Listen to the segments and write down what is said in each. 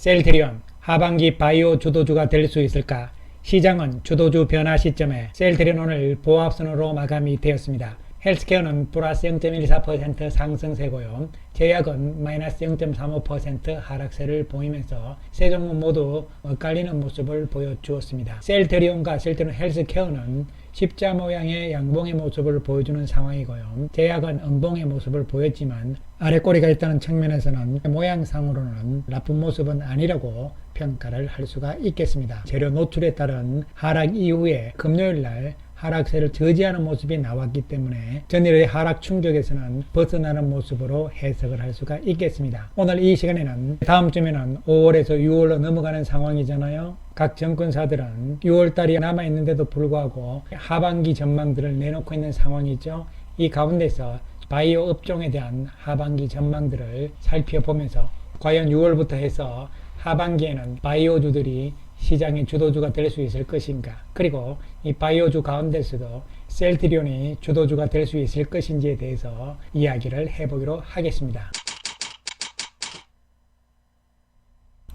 셀트리온 하반기 바이오 주도주가 될 수 있을까? 시장은 주도주 변화 시점에 셀트리온 오늘 보합선으로 마감이 되었습니다. 헬스케어는 플러스 0.14% 상승세고요. 제약은 마이너스 0.35% 하락세를 보이면서 세 종목 모두 엇갈리는 모습을 보여주었습니다. 셀트리온과 셀트리온 헬스케어는 십자 모양의 양봉의 모습을 보여주는 상황이고요. 제약은 음봉의 모습을 보였지만 아래 꼬리가 있다는 측면에서는 모양상으로는 나쁜 모습은 아니라고 평가를 할 수가 있겠습니다. 재료 노출에 따른 하락 이후에 금요일날 하락세를 저지하는 모습이 나왔기 때문에 전일의 하락 충격에서는 벗어나는 모습으로 해석을 할 수가 있겠습니다. 오늘 이 시간에는 다음 주면은 5월에서 6월로 넘어가는 상황이잖아요. 각 정권사들은 6월달이 남아있는데도 불구하고 하반기 전망들을 내놓고 있는 상황이죠. 이 가운데서 바이오 업종에 대한 하반기 전망들을 살펴보면서 과연 6월부터 해서 하반기에는 바이오주들이 시장의 주도주가 될 수 있을 것인가, 그리고 이 바이오주 가운데서도 셀트리온이 주도주가 될 수 있을 것인지에 대해서 이야기를 해보기로 하겠습니다.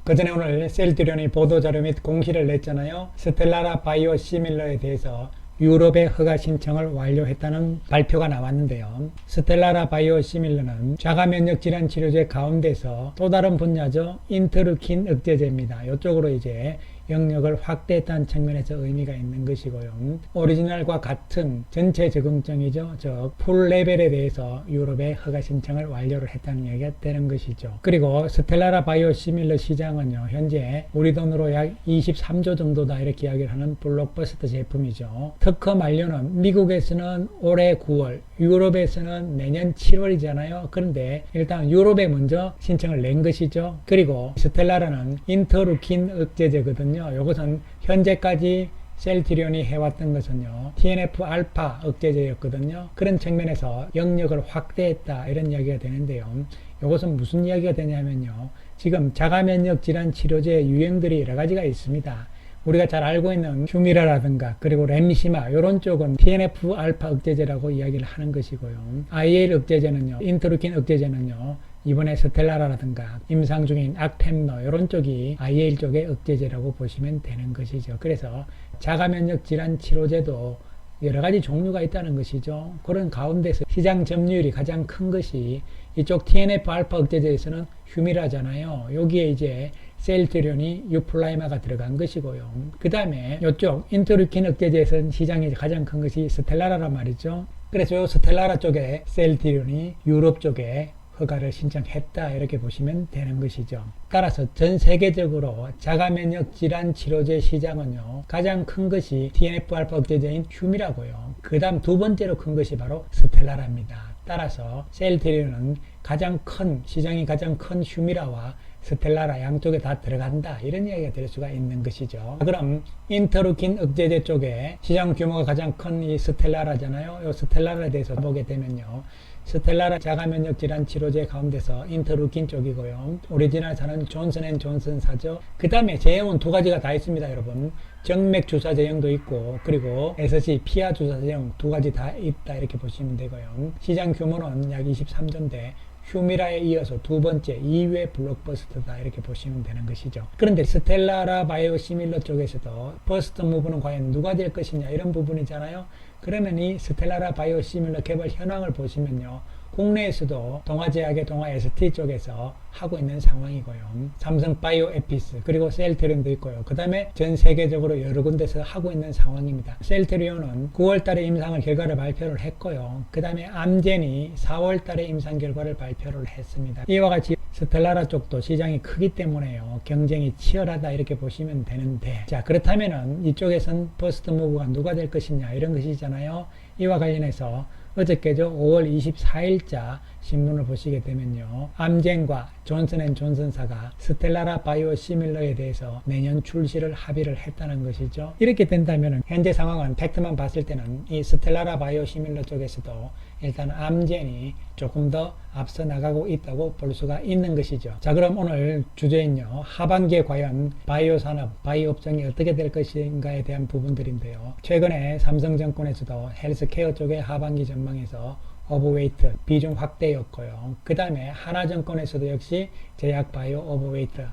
그 전에 오늘 셀트리온이 보도자료 및 공시를 냈잖아요. 스텔라라 바이오 시밀러에 대해서 유럽의 허가 신청을 완료했다는 발표가 나왔는데요. 스텔라라 바이오 시밀러는 자가면역 질환 치료제 가운데서 또 다른 분야죠. 인터루킨 억제제입니다. 이쪽으로 이제 영역을 확대했다는 측면에서 의미가 있는 것이고요. 오리지널과 같은 전체 적응증이죠. 즉 풀 레벨에 대해서 유럽의 허가 신청을 완료를 했다는 얘기가 되는 것이죠. 그리고 스텔라라 바이오 시밀러 시장은요, 현재 우리 돈으로 약 23조 정도다 이렇게 이야기를 하는 블록버스터 제품이죠. 특허 만료는 미국에서는 올해 9월, 유럽에서는 내년 7월이잖아요. 그런데 일단 유럽에 먼저 신청을 낸 것이죠. 그리고 스텔라라는 인터루킨 억제제거든요. 이것은 현재까지 셀트리온이 해왔던 것은요, TNF-알파 억제제였거든요. 그런 측면에서 영역을 확대했다 이런 이야기가 되는데요. 이것은 무슨 이야기가 되냐면요, 지금 자가면역 질환 치료제 유형들이 여러 가지가 있습니다. 우리가 잘 알고 있는 휴미라라든가 그리고 렘시마 이런 쪽은 TNF-알파 억제제라고 이야기를 하는 것이고요. IL 억제제는요, 인터루킨 억제제는요, 이번에 스텔라라든가 임상 중인 악템너 이런 쪽이 IL 쪽의 억제제라고 보시면 되는 것이죠. 그래서 자가면역 질환 치료제도 여러 가지 종류가 있다는 것이죠. 그런 가운데서 시장 점유율이 가장 큰 것이 이쪽 TNF-알파 억제제에서는 휴미라잖아요. 여기에 이제 셀트리온이 유플라이마가 들어간 것이고요. 그 다음에 이쪽 인터루킨 억제제에서는 시장이 가장 큰 것이 스텔라라란 말이죠. 그래서 이 스텔라라 쪽에 셀트리온이 유럽 쪽에 허가를 신청했다 이렇게 보시면 되는 것이죠. 따라서 전 세계적으로 자가면역 질환 치료제 시장은요, 가장 큰 것이 TNF-알파 억제제인 휴미라고요. 그 다음 두 번째로 큰 것이 바로 스텔라라입니다. 따라서 셀트리온은 가장 큰, 시장이 가장 큰 휴미라와 스텔라라 양쪽에 다 들어간다 이런 이야기가 될 수가 있는 것이죠. 그럼 인터루킨 억제제 쪽에 시장 규모가 가장 큰 이 스텔라라잖아요. 이 스텔라라에 대해서 보게 되면요, 스텔라라 자가면역 질환 치료제 가운데서 인터루킨 쪽이고요. 오리지널사는 존슨앤존슨사죠. 그 다음에 제형은 두 가지가 다 있습니다, 여러분. 정맥 주사 제형도 있고, 그리고 SC 피하 주사 제형 두 가지 다 있다 이렇게 보시면 되고요. 시장 규모는 약 23조인데 휴미라에 이어서 두 번째 2회 블록버스터다 이렇게 보시면 되는 것이죠. 그런데 스텔라라 바이오 시밀러 쪽에서도 퍼스트 무브는 과연 누가 될 것이냐 이런 부분이잖아요. 그러면 이 스텔라라 바이오 시밀러 개발 현황을 보시면요, 국내에서도 동아제약의 동아 ST 쪽에서 하고 있는 상황이고요. 삼성 바이오 에피스 그리고 셀트리온도 있고요. 그 다음에 전 세계적으로 여러 군데서 하고 있는 상황입니다. 셀트리온은 9월달에 임상 결과를 발표를 했고요. 그 다음에 암젠이 4월달에 임상 결과를 발표를 했습니다. 이와 같이 스텔라라 쪽도 시장이 크기 때문에요, 경쟁이 치열하다 이렇게 보시면 되는데, 자 그렇다면은 이쪽에선 퍼스트 무브가 누가 될 것이냐 이런 것이잖아요. 이와 관련해서 어저께죠, 5월 24일자 신문을 보시게 되면요, 암젠과 존슨앤존슨사가 스텔라라 바이오 시밀러에 대해서 내년 출시를 합의를 했다는 것이죠. 이렇게 된다면 현재 상황은 팩트만 봤을 때는 이 스텔라라 바이오 시밀러 쪽에서도 일단 암젠이 조금 더 앞서 나가고 있다고 볼 수가 있는 것이죠. 자, 그럼 오늘 주제는요, 하반기에 과연 바이오 산업, 바이오 업종이 어떻게 될 것인가에 대한 부분들인데요. 최근에 삼성증권에서도 헬스케어 쪽의 하반기 전망에서 오버웨이트 비중 확대였고요. 그 다음에 하나증권에서도 역시 제약 바이오 오버웨이트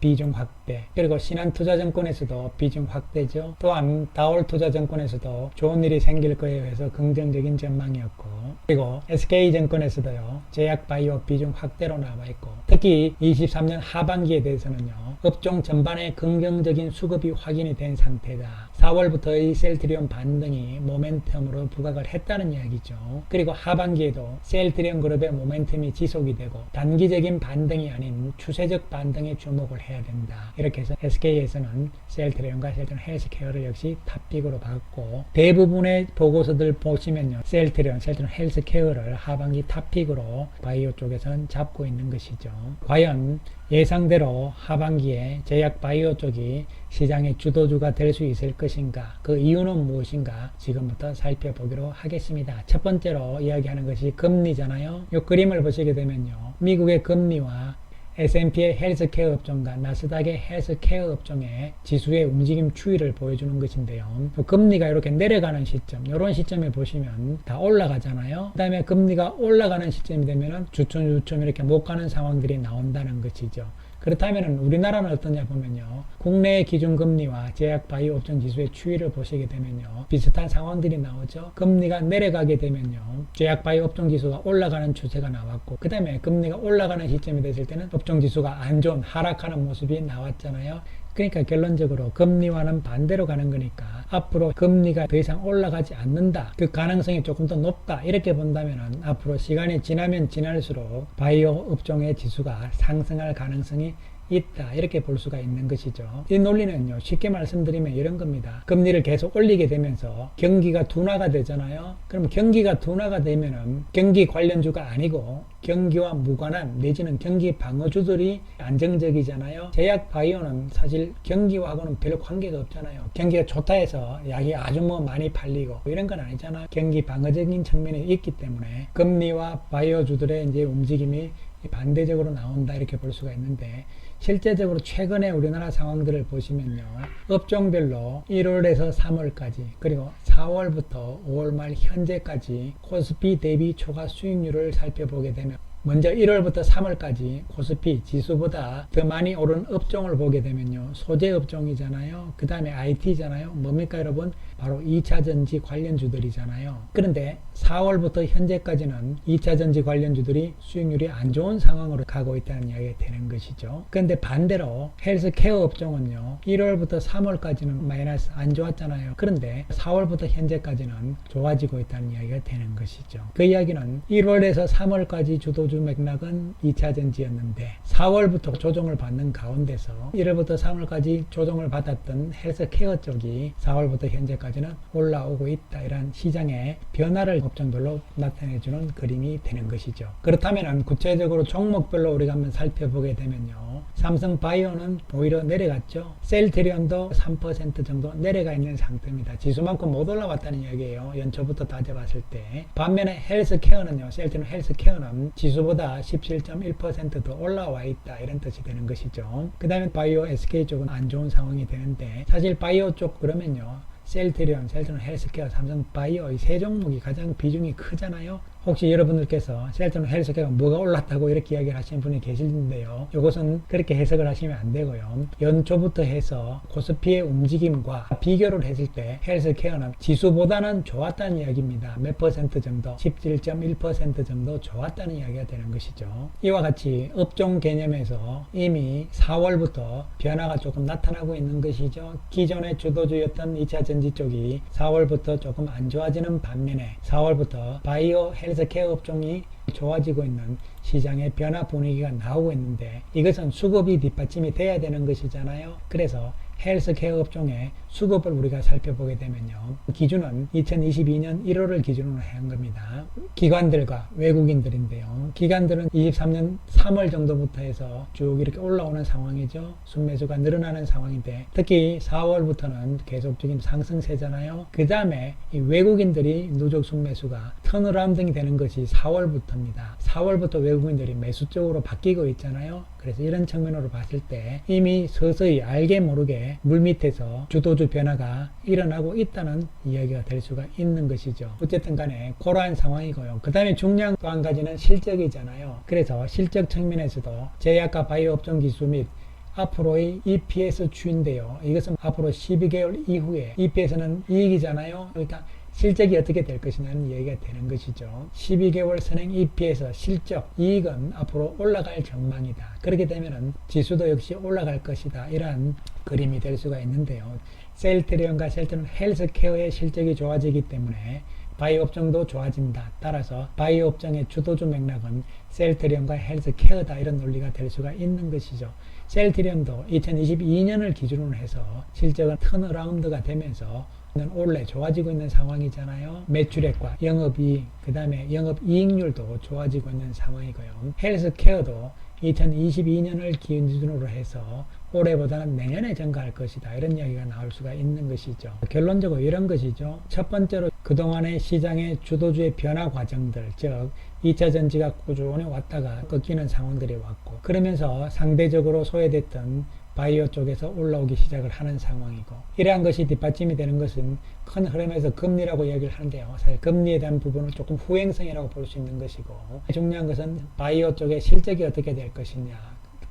비중 확대, 그리고 신한투자증권에서도 비중 확대죠. 또한 다올투자증권에서도 좋은 일이 생길 거에 해서 긍정적인 전망이었고, 그리고 SK증권에서도요 제약바이오 비중 확대로 나와 있고, 특히 23년 하반기에 대해서는요 업종 전반의 긍정적인 수급이 확인이 된 상태다. 4월부터의 셀트리온 반등이 모멘텀으로 부각을 했다는 이야기죠. 그리고 하반기에도 셀트리온 그룹의 모멘텀이 지속이 되고 단기적인 반등이 아닌 추세적 반등에 주목을 해야 된다. 이렇게 해서 SK에서는 셀트리온과 셀트리온 헬스케어를 역시 탑픽으로 봤고, 대부분의 보고서들 보시면요 셀트리온 헬스케어를 하반기 탑픽으로 바이오 쪽에서는 잡고 있는 것이죠. 과연 예상대로 하반기에 제약 바이오 쪽이 시장의 주도주가 될 수 있을 것인가, 그 이유는 무엇인가 지금부터 살펴보기로 하겠습니다. 첫 번째로 이야기하는 것이 금리잖아요. 이 그림을 보시게 되면요 미국의 금리와 S&P의 헬스케어 업종과 나스닥의 헬스케어 업종의 지수의 움직임 추이를 보여주는 것인데요. 금리가 이렇게 내려가는 시점, 이런 시점에 보시면 다 올라가잖아요. 그 다음에 금리가 올라가는 시점이 되면 주춤주춤 이렇게 못 가는 상황들이 나온다는 것이죠. 그렇다면 우리나라는 어떠냐 보면요 국내의 기준금리와 제약바이오 업종 지수의 추이를 보시게 되면요 비슷한 상황들이 나오죠. 금리가 내려가게 되면요 제약바이오 업종 지수가 올라가는 추세가 나왔고, 그 다음에 금리가 올라가는 시점이 됐을 때는 업종 지수가 안 좋은 하락하는 모습이 나왔잖아요. 그러니까 결론적으로 금리와는 반대로 가는 거니까 앞으로 금리가 더 이상 올라가지 않는다, 그 가능성이 조금 더 높다, 이렇게 본다면 앞으로 시간이 지나면 지날수록 바이오 업종의 지수가 상승할 가능성이 있다, 이렇게 볼 수가 있는 것이죠. 이 논리는요 쉽게 말씀드리면 이런 겁니다. 금리를 계속 올리게 되면서 경기가 둔화가 되잖아요. 그럼 경기가 둔화가 되면은 경기 관련주가 아니고 경기와 무관한 내지는 경기 방어주들이 안정적이잖아요. 제약 바이오는 사실 경기와는 별로 관계가 없잖아요. 경기가 좋다 해서 약이 아주 많이 팔리고 이런 건 아니잖아요. 경기 방어적인 측면이 있기 때문에 금리와 바이오주들의 이제 움직임이 반대적으로 나온다, 이렇게 볼 수가 있는데, 실제적으로 최근에 우리나라 상황들을 보시면요 업종별로 1월에서 3월까지 그리고 4월부터 5월 말 현재까지 코스피 대비 초과 수익률을 살펴보게 되면, 먼저 1월부터 3월까지 코스피 지수보다 더 많이 오른 업종을 보게 되면요 소재 업종이잖아요. 그 다음에 IT잖아요. 뭡니까 여러분? 바로 2차전지 관련주들이잖아요. 그런데 4월부터 현재까지는 2차전지 관련주들이 수익률이 안 좋은 상황으로 가고 있다는 이야기가 되는 것이죠. 그런데 반대로 헬스케어 업종은요 1월부터 3월까지는 마이너스 안 좋았잖아요. 그런데 4월부터 현재까지는 좋아지고 있다는 이야기가 되는 것이죠. 그 이야기는 1월에서 3월까지 주도주 맥락은 2차전지였는데 4월부터 조정을 받는 가운데서 1월부터 3월까지 조정을 받았던 헬스케어 쪽이 4월부터 현재까지는 올라오고 있다, 이런 시장의 변화를 업종별로 나타내주는 그림이 되는 것이죠. 그렇다면 구체적으로 종목별로 우리가 한번 살펴보게 되면요 삼성바이오는 오히려 내려갔죠. 셀트리온도 3% 정도 내려가 있는 상태입니다. 지수만큼 못 올라왔다는 이야기예요, 연초부터 따져봤을 때. 반면에 헬스케어는요 셀트리온 헬스케어는 지수보다 17.1% 더 올라와 있다, 이런 뜻이 되는 것이죠. 그 다음에 바이오 SK 쪽은 안 좋은 상황이 되는데, 사실 바이오 쪽 그러면요 셀트리온, 헬스케어, 삼성바이오 이 세 종목이 가장 비중이 크잖아요. 혹시 여러분들께서 셀트리온 헬스케어가 뭐가 올랐다고 이렇게 이야기를 하시는 분이 계시는데요, 이것은 그렇게 해석을 하시면 안 되고요. 연초부터 해서 코스피의 움직임과 비교를 했을 때 헬스케어는 지수보다는 좋았다는 이야기입니다. 몇 퍼센트 정도, 17.1% 정도 좋았다는 이야기가 되는 것이죠. 이와 같이 업종 개념에서 이미 4월부터 변화가 조금 나타나고 있는 것이죠. 기존의 주도주였던 2차전지 쪽이 4월부터 조금 안 좋아지는 반면에 4월부터 바이오 헬스케어 업종이 좋아지고 있는 시장의 변화 분위기가 나오고 있는데, 이것은 수급이 뒷받침이 돼야 되는 것이잖아요. 그래서 헬스케어 업종의 수급을 우리가 살펴보게 되면요 기준은 2022년 1월을 기준으로 한 겁니다. 기관들과 외국인들인데요, 기관들은 23년 3월 정도부터 해서 쭉 이렇게 올라오는 상황이죠. 순매수가 늘어나는 상황인데, 특히 4월부터는 계속적인 상승세잖아요. 그 다음에 이 외국인들이 누적 순매수가 턴어라운딩이 되는 것이 4월부터입니다. 4월부터 외국인들이 매수 쪽으로 바뀌고 있잖아요. 그래서 이런 측면으로 봤을 때 이미 서서히 알게 모르게 물밑에서 주도주 변화가 일어나고 있다는 이야기가 될 수가 있는 것이죠. 어쨌든 간에 그러한 상황이고요. 그 다음에 중요한 또 한 가지는 실적이잖아요. 그래서 실적 측면에서도 제약과 바이오 업종 기수 및 앞으로의 EPS 추인데요. 이것은 앞으로 12개월 이후에 EPS는 이익이잖아요. 그러니까 실적이 어떻게 될 것이냐는 얘기가 되는 것이죠. 12개월 선행 EPS 실적 이익은 앞으로 올라갈 전망이다. 그렇게 되면은 지수도 역시 올라갈 것이다. 이러한 그림이 될 수가 있는데요. 셀트리온과 셀트리온 헬스케어의 실적이 좋아지기 때문에 바이오 업종도 좋아진다. 따라서 바이오 업종의 주도주 맥락은 셀트리온과 헬스케어다. 이런 논리가 될 수가 있는 것이죠. 셀트리온도 2022년을 기준으로 해서 실적은 턴어라운드가 되면서 올해 좋아지고 있는 상황이잖아요. 매출액과 영업이익, 그 다음에 영업이익률도 좋아지고 있는 상황이고요. 헬스케어도 2022년을 기준으로 해서 올해보다는 내년에 증가할 것이다. 이런 이야기가 나올 수가 있는 것이죠. 결론적으로 이런 것이죠. 첫 번째로 그동안의 시장의 주도주의 변화 과정들, 즉 2차 전지가 꾸준히 왔다가 꺾이는 상황들이 왔고, 그러면서 상대적으로 소외됐던 바이오 쪽에서 올라오기 시작을 하는 상황이고, 이러한 것이 뒷받침이 되는 것은 큰 흐름에서 금리라고 이야기를 하는데요. 사실 금리에 대한 부분은 조금 후행성이라고 볼 수 있는 것이고, 중요한 것은 바이오 쪽의 실적이 어떻게 될 것이냐,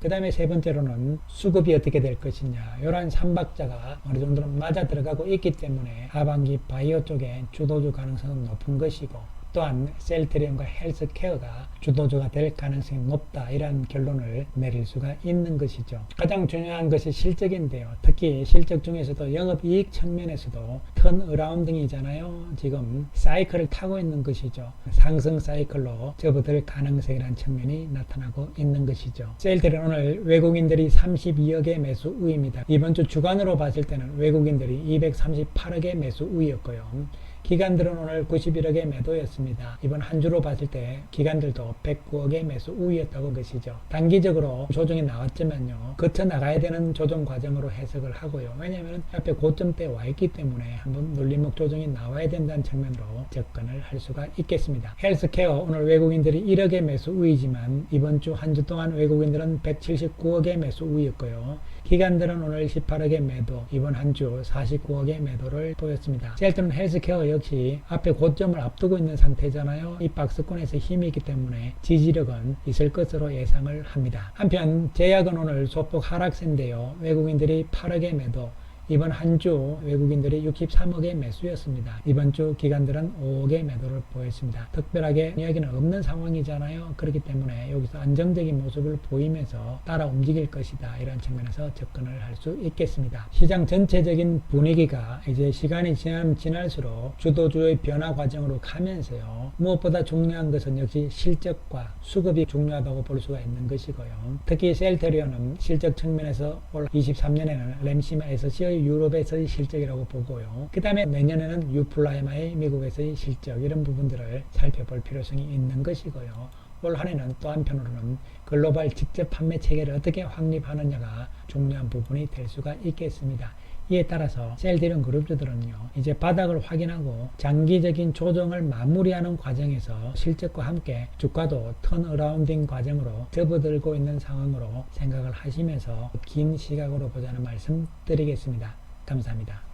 그 다음에 세 번째로는 수급이 어떻게 될 것이냐, 이러한 삼박자가 어느 정도는 맞아 들어가고 있기 때문에 하반기 바이오 쪽에 주도주 가능성은 높은 것이고, 또한 셀트리온과 헬스케어가 주도주가 될 가능성이 높다. 이런 결론을 내릴 수가 있는 것이죠. 가장 중요한 것이 실적인데요. 특히 실적 중에서도 영업이익 측면에서도 턴어라운딩이잖아요. 지금 사이클을 타고 있는 것이죠. 상승 사이클로 접어들 가능성이라는 측면이 나타나고 있는 것이죠. 셀트리온 오늘 외국인들이 32억의 매수 우위입니다. 이번 주 주간으로 봤을 때는 외국인들이 238억의 매수 우위였고요. 기관들은 오늘 91억의 매도였습니다. 이번 한 주로 봤을 때 기관들도 109억의 매수 우위였다고 본 것이죠. 단기적으로 조정이 나왔지만요, 거쳐 나가야 되는 조정 과정으로 해석을 하고요. 왜냐하면 앞에 고점대에 와 있기 때문에 한번 눌림목 조정이 나와야 된다는 측면으로 접근을 할 수가 있겠습니다. 헬스케어 오늘 외국인들이 1억의 매수 우위지만 이번 주 한 주 동안 외국인들은 179억의 매수 우위였고요. 기관들은 오늘 18억의 매도, 이번 한 주 49억의 매도를 보였습니다. 셀트리온 헬스케어 역시 앞에 고점을 앞두고 있는 상태잖아요. 이 박스권에서 힘이 있기 때문에 지지력은 있을 것으로 예상을 합니다. 한편 제약은 오늘 소폭 하락세인데요. 외국인들이 8억의 매도, 이번 한 주 외국인들이 63억의 매수였습니다. 이번 주 기관들은 5억의 매도를 보였습니다. 특별하게 이야기는 없는 상황이잖아요. 그렇기 때문에 여기서 안정적인 모습을 보이면서 따라 움직일 것이다. 이런 측면에서 접근을 할 수 있겠습니다. 시장 전체적인 분위기가 이제 시간이 지나면 지날수록 주도주의 변화 과정으로 가면서요, 무엇보다 중요한 것은 역시 실적과 수급이 중요하다고 볼 수가 있는 것이고요. 특히 셀트리온은 실적 측면에서 올 23년에는 램시마 SC의 유럽에서의 실적이라고 보고요. 그 다음에 내년에는 유플라이마의 미국에서의 실적, 이런 부분들을 살펴볼 필요성이 있는 것이고요. 올 한해는 또 한편으로는 글로벌 직접 판매 체계를 어떻게 확립하느냐가 중요한 부분이 될 수가 있겠습니다. 이에 따라서 셀트리온 그룹주들은요, 이제 바닥을 확인하고 장기적인 조정을 마무리하는 과정에서 실적과 함께 주가도 턴어라운딩 과정으로 접어들고 있는 상황으로 생각을 하시면서 긴 시각으로 보자는 말씀 드리겠습니다. 감사합니다.